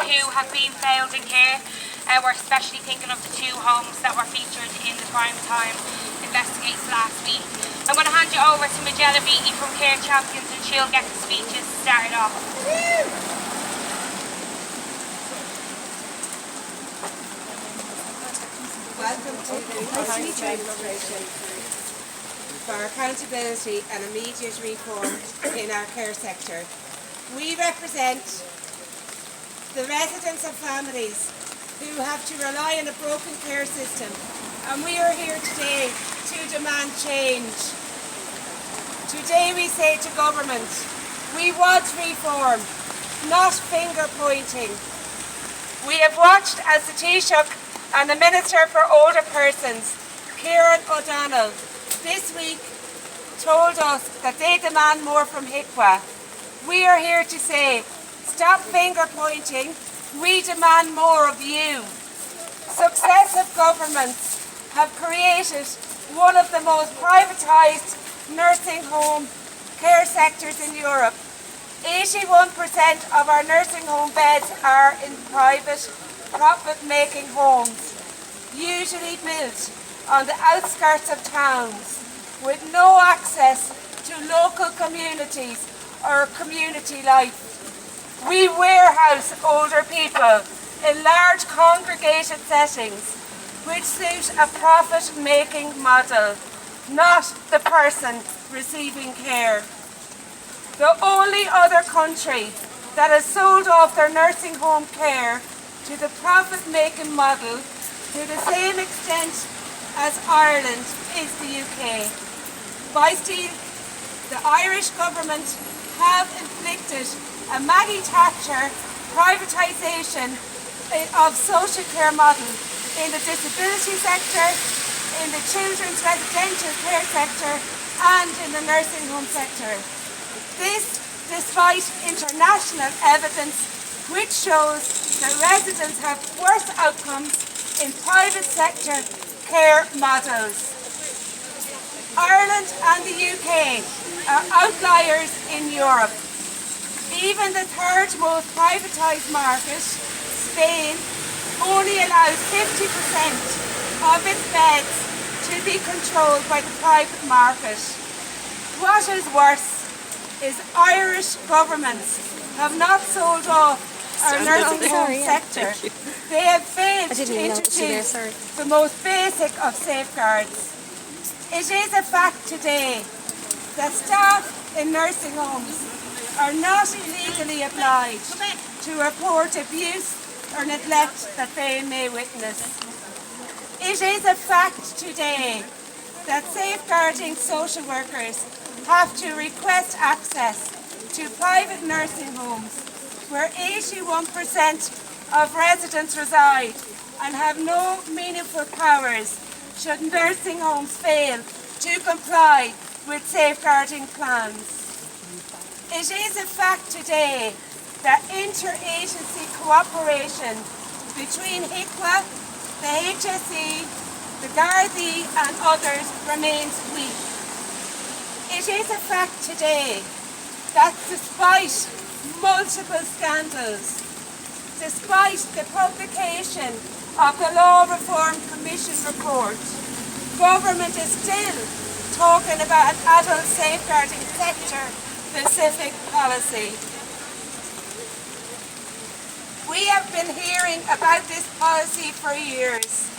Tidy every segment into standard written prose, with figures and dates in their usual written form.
who have been failed in care. We're especially thinking of the 2 homes that were featured in the prime time investigates last week. I'm going to hand you over to Magella Beatty from Care Champions and she'll get the speeches started off. Welcome to the policy demonstration for accountability and immediate reform in our care sector. We represent the residents and families who have to rely on a broken care system, and we are here today to demand change. Today we say to government, we want reform, not finger pointing. We have watched as the Taoiseach and the Minister for Older Persons, Kieran O'Donnell, this week told us that they demand more from HICWA. We are here to say, stop finger pointing, we demand more of you. Successive governments have created one of the most privatised nursing home care sectors in Europe. 81% of our nursing home beds are in private, profit-making homes, usually built on the outskirts of towns, with no access to local communities or community life. We warehouse older people in large congregated settings which suit a profit-making model, not the person receiving care. The only other country that has sold off their nursing home care to the profit-making model to the same extent as Ireland is the UK. By steal, the Irish government have inflicted a Maggie Thatcher privatisation of social care model in the disability sector, in the children's residential care sector and in the nursing home sector. This despite international evidence which shows that residents have worse outcomes in private sector care models. Ireland and the UK are outliers in Europe. Even the third most privatised market, Spain, only allows 50% of its beds to be controlled by the private market. What is worse is Irish governments have not sold off our nursing home sector. They have failed to introduce the most basic of safeguards. It is a fact today that staff in nursing homes are not legally obliged to report abuse or neglect that they may witness. It is a fact today that safeguarding social workers have to request access to private nursing homes where 81% of residents reside and have no meaningful powers should nursing homes fail to comply with safeguarding plans. It is a fact today that interagency cooperation between HICWA, the HSE, the Gardaí and others remains weak. It is a fact today that despite multiple scandals, despite the publication of the Law Reform Commission report, government is still talking about an adult safeguarding sector-specific policy. We have been hearing about this policy for years,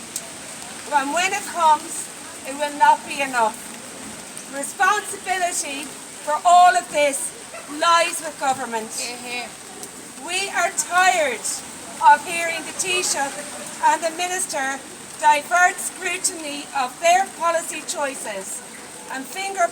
and when it comes, it will not be enough. Responsibility for all of this lies with government. We are tired of hearing the Taoiseach and the Minister divert scrutiny of their policy choices and finger